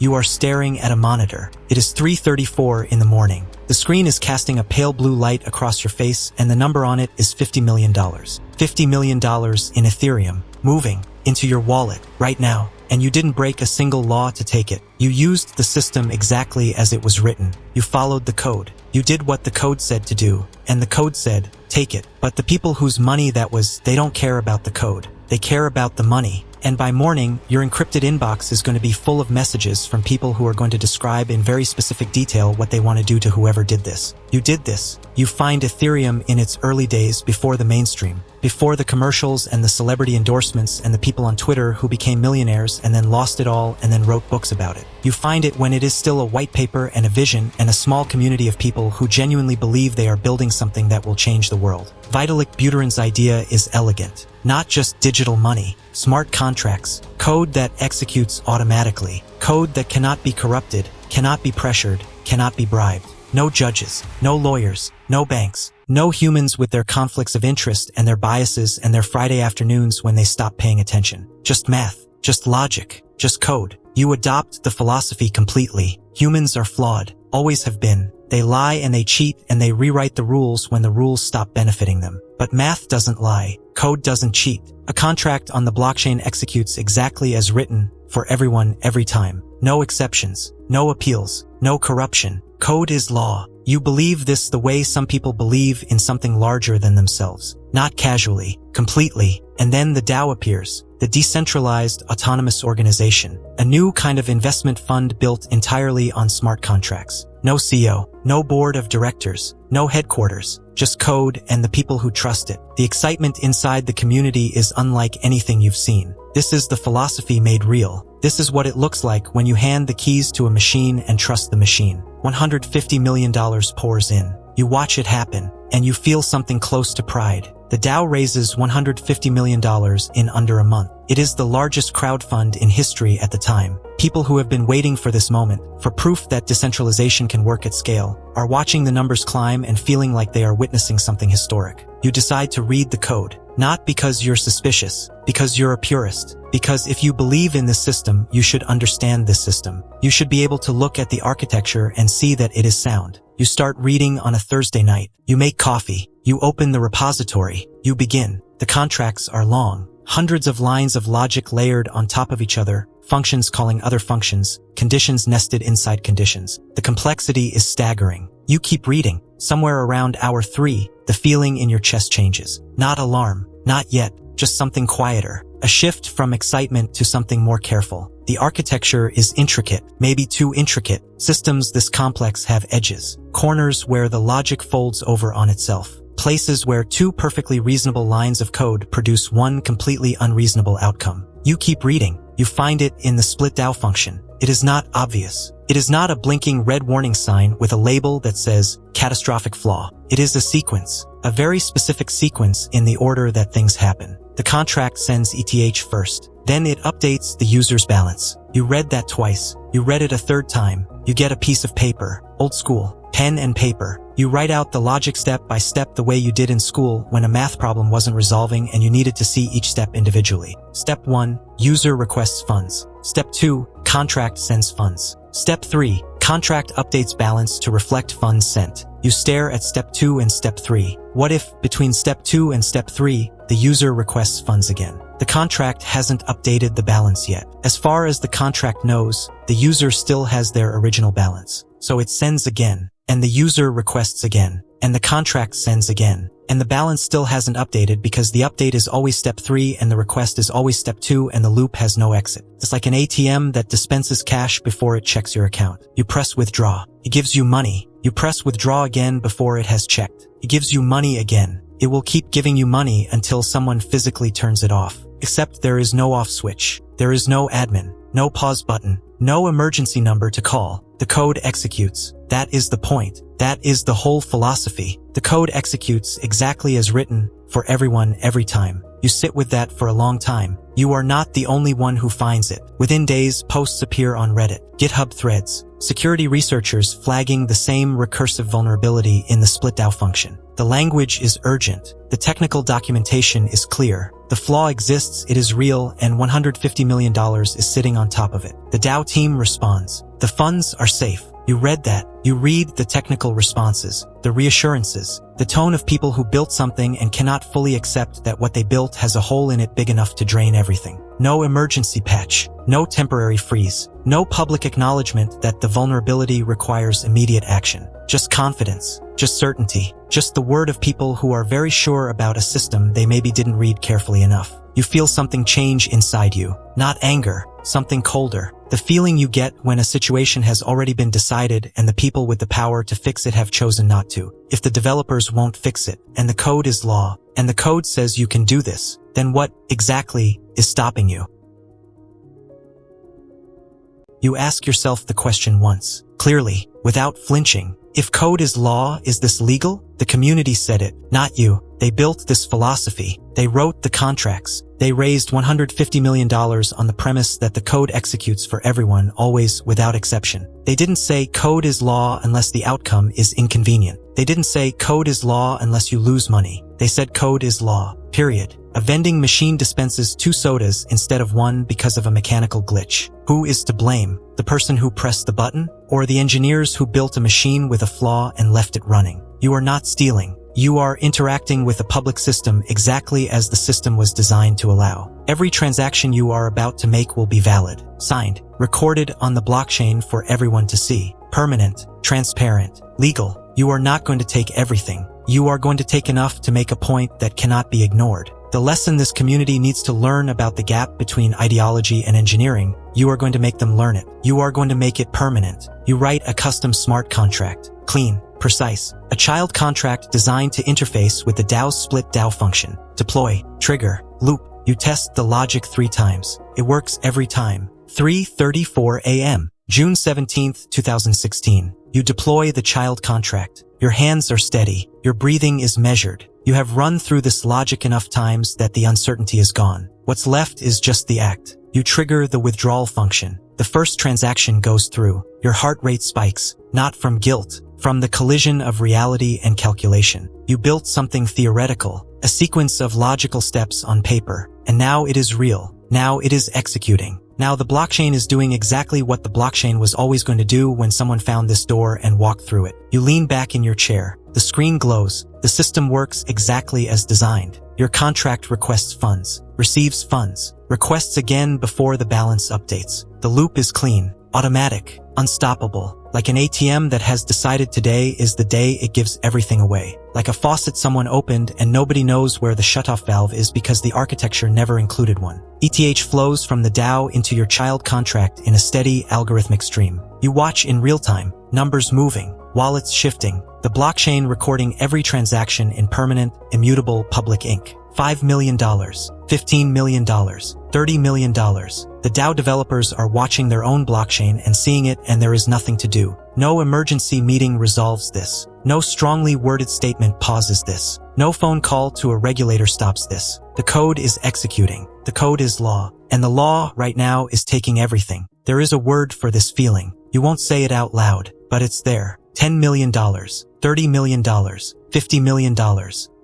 You are staring at a monitor. It is 3:34 in the morning. The screen is casting a pale blue light across your face, and the number on it is $50 million. $50 million in Ethereum, moving into your wallet right now. And you didn't break a single law to take it. You used the system exactly as it was written. You followed the code. You did what the code said to do, and the code said, take it. But the people whose money that was, they don't care about the code. They care about the money. And by morning, your encrypted inbox is going to be full of messages from people who are going to describe in very specific detail what they want to do to whoever did this. You did this. You find Ethereum in its early days before the mainstream, before the commercials and the celebrity endorsements and the people on Twitter who became millionaires and then lost it all and then wrote books about it. You find it when it is still a white paper and a vision and a small community of people who genuinely believe they are building something that will change the world. Vitalik Buterin's idea is elegant. Not just digital money, smart contracts, code that executes automatically, code that cannot be corrupted, cannot be pressured, cannot be bribed. No judges, no lawyers, no banks, no humans with their conflicts of interest and their biases and their Friday afternoons when they stop paying attention. Just math, just logic, just code. You adopt the philosophy completely. Humans are flawed, always have been. They lie and they cheat and they rewrite the rules when the rules stop benefiting them. But math doesn't lie. Code doesn't cheat. A contract on the blockchain executes exactly as written for everyone every time. No exceptions, no appeals, no corruption. Code is law. You believe this the way some people believe in something larger than themselves. Not casually, completely. And then the DAO appears, the decentralized autonomous organization, a new kind of investment fund built entirely on smart contracts. No CEO, no board of directors, no headquarters, just code and the people who trust it. The excitement inside the community is unlike anything you've seen. This is the philosophy made real. This is what it looks like when you hand the keys to a machine and trust the machine. $150 million pours in. You watch it happen, and you feel something close to pride. The DAO raises $150 million in under a month. It is the largest crowdfund in history at the time. People who have been waiting for this moment, for proof that decentralization can work at scale, are watching the numbers climb and feeling like they are witnessing something historic. You decide to read the code, not because you're suspicious, because you're a purist. Because if you believe in this system, you should understand this system. You should be able to look at the architecture and see that it is sound. You start reading on a Thursday night. You make coffee. You open the repository. You begin. The contracts are long. Hundreds of lines of logic layered on top of each other, functions calling other functions, conditions nested inside conditions. The complexity is staggering. You keep reading. Somewhere around hour 3, the feeling in your chest changes. Not alarm. Not yet. Just something quieter. A shift from excitement to something more careful. The architecture is intricate, maybe too intricate. Systems this complex have edges. Corners where the logic folds over on itself. Places where two perfectly reasonable lines of code produce one completely unreasonable outcome. You keep reading. You find it in the split DAO function. It is not obvious. It is not a blinking red warning sign with a label that says catastrophic flaw. It is a sequence, a very specific sequence in the order that things happen. The contract sends ETH first. Then it updates the user's balance. You read that twice. You read it a third time. You get a piece of paper, old school, pen and paper. You write out the logic step by step the way you did in school when a math problem wasn't resolving and you needed to see each step individually. Step 1, user requests funds. Step 2, contract sends funds. Step 3, contract updates balance to reflect funds sent. You stare at step 2 and step 3. What if, between step 2 and step 3, the user requests funds again? The contract hasn't updated the balance yet. As far as the contract knows, the user still has their original balance. So it sends again, and the user requests again, and the contract sends again. And the balance still hasn't updated because the update is always step 3 and the request is always step 2 and the loop has no exit. It's like an ATM that dispenses cash before it checks your account. You press withdraw. It gives you money. You press withdraw again before it has checked. It gives you money again. It will keep giving you money until someone physically turns it off. Except there is no off switch. There is no admin, no pause button, no emergency number to call. The code executes. That is the point. That is the whole philosophy. The code executes exactly as written for everyone every time. You sit with that for a long time. You are not the only one who finds it. Within days, posts appear on Reddit, GitHub threads, security researchers flagging the same recursive vulnerability in the split DAO function. The language is urgent. The technical documentation is clear. The flaw exists, it is real, and $150 million is sitting on top of it. The DAO team responds. The funds are safe. You read that. You read the technical responses, the reassurances, the tone of people who built something and cannot fully accept that what they built has a hole in it big enough to drain everything. No emergency patch, no temporary freeze, no public acknowledgement that the vulnerability requires immediate action. Just confidence, just certainty, just the word of people who are very sure about a system they maybe didn't read carefully enough. You feel something change inside you, not anger, something colder. The feeling you get when a situation has already been decided and the people with the power to fix it have chosen not to. If the developers won't fix it, and the code is law, and the code says you can do this, then what exactly is stopping you? You ask yourself the question once, clearly, without flinching. If code is law, is this legal? The community said it, not you. They built this philosophy. They wrote the contracts. They raised $150 million on the premise that the code executes for everyone, always, without exception. They didn't say code is law unless the outcome is inconvenient. They didn't say code is law unless you lose money. They said code is law, period. A vending machine dispenses 2 sodas instead of 1 because of a mechanical glitch. Who is to blame? The person who pressed the button? Or the engineers who built a machine with a flaw and left it running? You are not stealing. You are interacting with a public system exactly as the system was designed to allow. Every transaction you are about to make will be valid, signed, recorded on the blockchain for everyone to see. Permanent, transparent, legal. You are not going to take everything. You are going to take enough to make a point that cannot be ignored. The lesson this community needs to learn about the gap between ideology and engineering, you are going to make them learn it. You are going to make it permanent. You write a custom smart contract. Clean, precise. A child contract designed to interface with the DAO's split DAO function. Deploy, trigger, loop. You test the logic 3 times. It works every time. 3:34 a.m. June 17, 2016. You deploy the child contract. Your hands are steady. Your breathing is measured. You have run through this logic enough times that the uncertainty is gone. What's left is just the act. You trigger the withdrawal function. The first transaction goes through. Your heart rate spikes, not from guilt, from the collision of reality and calculation. You built something theoretical, a sequence of logical steps on paper, and now it is real. Now it is executing. Now the blockchain is doing exactly what the blockchain was always going to do when someone found this door and walked through it. You lean back in your chair. The screen glows. The system works exactly as designed. Your contract requests funds, receives funds, requests again before the balance updates. The loop is clean, automatic, unstoppable. Like an ATM that has decided today is the day it gives everything away. Like a faucet someone opened and nobody knows where the shutoff valve is because the architecture never included one. ETH flows from the DAO into your child contract in a steady algorithmic stream. You watch in real time, numbers moving, wallets shifting, the blockchain recording every transaction in permanent, immutable public ink. $5 million, $15 million, $30 million. The DAO developers are watching their own blockchain and seeing it, and there is nothing to do. No emergency meeting resolves this. No strongly worded statement pauses this. No phone call to a regulator stops this. The code is executing. The code is law. And the law right now is taking everything. There is a word for this feeling. You won't say it out loud, but it's there. $10 million, $30 million, $50 million.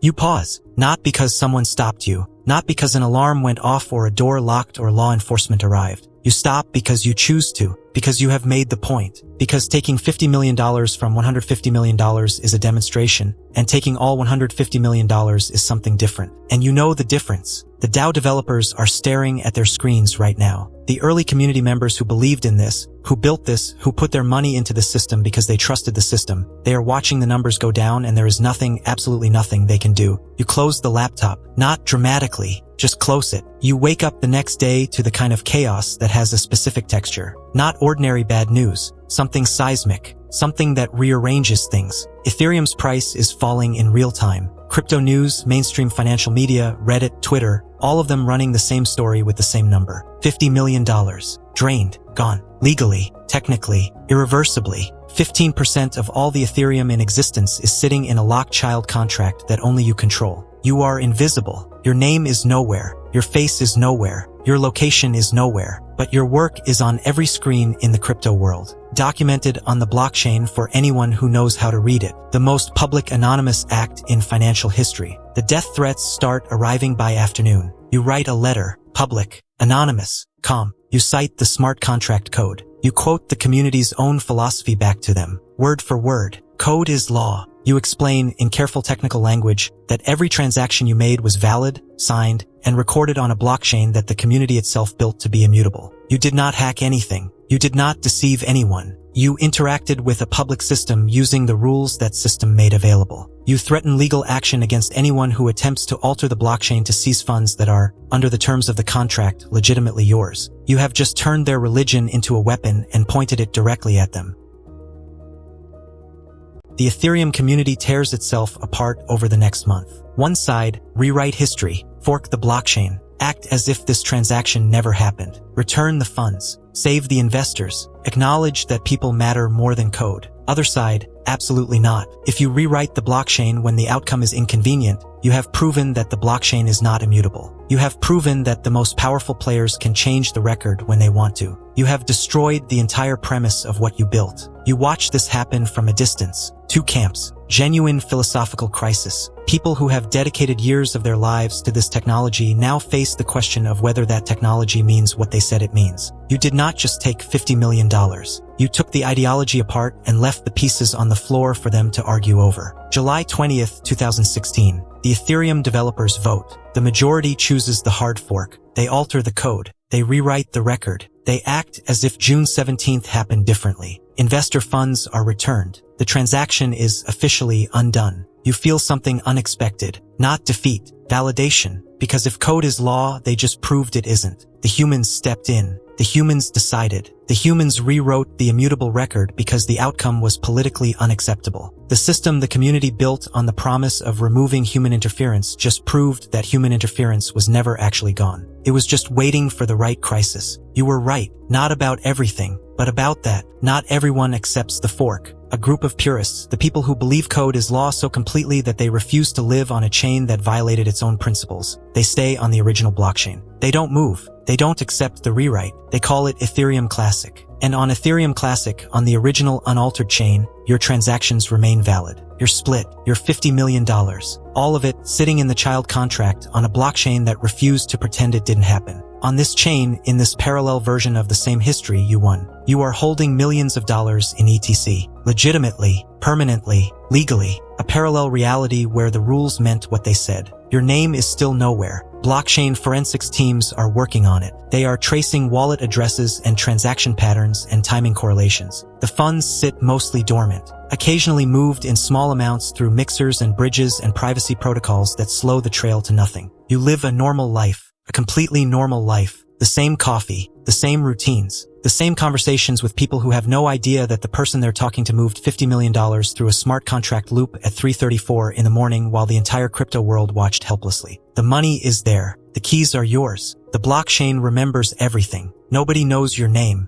You pause, not because someone stopped you, not because an alarm went off or a door locked or law enforcement arrived. You stop because you choose to, because you have made the point, because taking $50 million from $150 million is a demonstration, and taking all $150 million is something different. And you know the difference. The DAO developers are staring at their screens right now. The early community members who believed in this, who built this, who put their money into the system because they trusted the system, they are watching the numbers go down and there is nothing, absolutely nothing they can do. You close the laptop, not dramatically, just close it. You wake up the next day to the kind of chaos that has a specific texture. Not ordinary bad news, something seismic, something that rearranges things. Ethereum's price is falling in real time. Crypto news, mainstream financial media, Reddit, Twitter, all of them running the same story with the same number. $50 million. Drained. Gone. Legally. Technically. Irreversibly. 15% of all the Ethereum in existence is sitting in a locked child contract that only you control. You are invisible. Your name is nowhere. Your face is nowhere. Your location is nowhere, but your work is on every screen in the crypto world, documented on the blockchain for anyone who knows how to read it. The most public anonymous act in financial history. The death threats start arriving by afternoon. You write a letter, public, anonymous, calm. You cite the smart contract code. You quote the community's own philosophy back to them, word for word. Code is law. You explain, in careful technical language, that every transaction you made was valid, signed, and recorded on a blockchain that the community itself built to be immutable. You did not hack anything. You did not deceive anyone. You interacted with a public system using the rules that system made available. You threaten legal action against anyone who attempts to alter the blockchain to seize funds that are, under the terms of the contract, legitimately yours. You have just turned their religion into a weapon and pointed it directly at them. The Ethereum community tears itself apart over the next month. One side, rewrite history, fork the blockchain, act as if this transaction never happened, return the funds, save the investors, acknowledge that people matter more than code. Other side, absolutely not. If you rewrite the blockchain when the outcome is inconvenient, you have proven that the blockchain is not immutable. You have proven that the most powerful players can change the record when they want to. You have destroyed the entire premise of what you built. You watch this happen from a distance. Two camps. Genuine philosophical crisis. People who have dedicated years of their lives to this technology now face the question of whether that technology means what they said it means. You did not just take $50 million. You took the ideology apart and left the pieces on the floor for them to argue over. July 20th, 2016. The Ethereum developers vote. The majority chooses the hard fork. They alter the code. They rewrite the record. They act as if June 17th happened differently. Investor funds are returned. The transaction is officially undone. You feel something unexpected, not defeat, validation, because if code is law, they just proved it isn't. The humans stepped in. The humans decided. The humans rewrote the immutable record because the outcome was politically unacceptable. The system the community built on the promise of removing human interference just proved that human interference was never actually gone. It was just waiting for the right crisis. You were right, not about everything, but about that. Not everyone accepts the fork. A group of purists, the people who believe code is law so completely that they refuse to live on a chain that violated its own principles. They stay on the original blockchain. They don't move. They don't accept the rewrite. They call it Ethereum Classic. And on Ethereum Classic, on the original unaltered chain, your transactions remain valid. Your split, your $50 million, all of it sitting in the child contract on a blockchain that refused to pretend it didn't happen. On this chain, in this parallel version of the same history, you won. You are holding millions of dollars in ETC. Legitimately, permanently, legally. A parallel reality where the rules meant what they said. Your name is still nowhere. Blockchain forensics teams are working on it. They are tracing wallet addresses and transaction patterns and timing correlations. The funds sit mostly dormant, occasionally moved in small amounts through mixers and bridges and privacy protocols that slow the trail to nothing. You live a normal life, a completely normal life. The same coffee, the same routines, the same conversations with people who have no idea that the person they're talking to moved $50 million through a smart contract loop at 3:34 in the morning while the entire crypto world watched helplessly. The money is there. The keys are yours. The blockchain remembers everything. Nobody knows your name.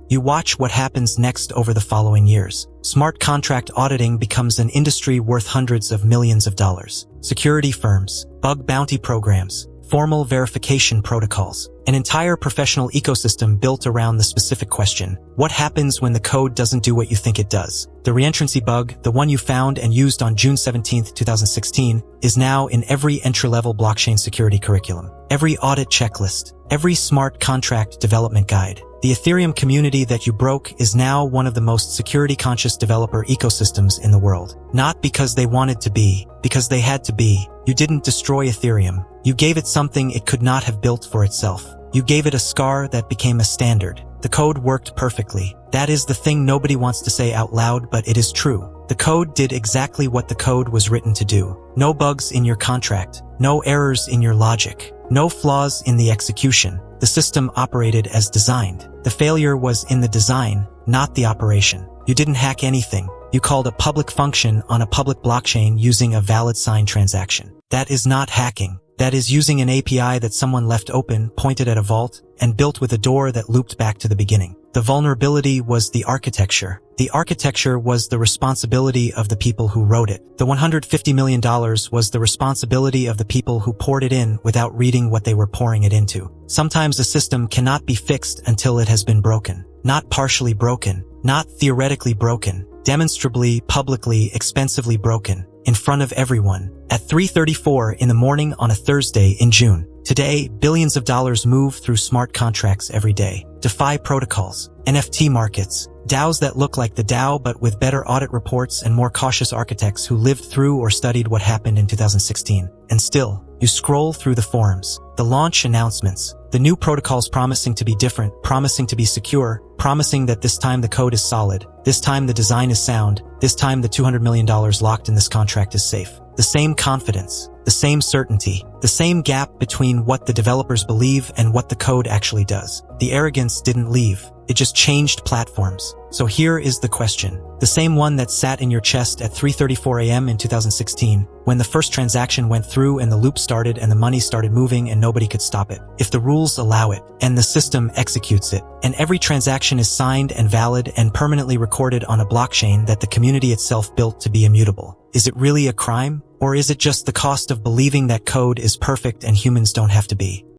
You watch what happens next over the following years. Smart contract auditing becomes an industry worth hundreds of millions of dollars. Security firms, bug bounty programs, formal verification protocols, an entire professional ecosystem built around the specific question, what happens when the code doesn't do what you think it does? The reentrancy bug, the one you found and used on June 17, 2016, is now in every entry-level blockchain security curriculum, every audit checklist, every smart contract development guide. The Ethereum community that you broke is now one of the most security-conscious developer ecosystems in the world. Not because they wanted to be, because they had to be. You didn't destroy Ethereum. You gave it something it could not have built for itself. You gave it a scar that became a standard. The code worked perfectly. That is the thing nobody wants to say out loud, but it is true. The code did exactly what the code was written to do. No bugs in your contract. No errors in your logic. No flaws in the execution. The system operated as designed. The failure was in the design, not the operation. You didn't hack anything. You called a public function on a public blockchain using a valid signed transaction. That is not hacking. That is using an API that someone left open, pointed at a vault, and built with a door that looped back to the beginning. The vulnerability was the architecture. The architecture was the responsibility of the people who wrote it. The $150 million was the responsibility of the people who poured it in without reading what they were pouring it into. Sometimes a system cannot be fixed until it has been broken. Not partially broken, not theoretically broken, demonstrably, publicly, expensively broken, in front of everyone, at 3:34 in the morning on a Thursday in June. Today, billions of dollars move through smart contracts every day. DeFi protocols, NFT markets, DAOs that look like the DAO but with better audit reports and more cautious architects who lived through or studied what happened in 2016. And still, you scroll through the forums, the launch announcements, the new protocols promising to be different, promising to be secure, promising that this time the code is solid, this time the design is sound, this time the $200 million locked in this contract is safe. The same confidence, the same certainty, the same gap between what the developers believe and what the code actually does. The arrogance didn't leave. It just changed platforms. So here is the question. The same one that sat in your chest at 3:34 a.m. in 2016, when the first transaction went through and the loop started and the money started moving and nobody could stop it. If the rules allow it, and the system executes it, and every transaction is signed and valid and permanently recorded on a blockchain that the community itself built to be immutable, is it really a crime? Or is it just the cost of believing that code is perfect and humans don't have to be?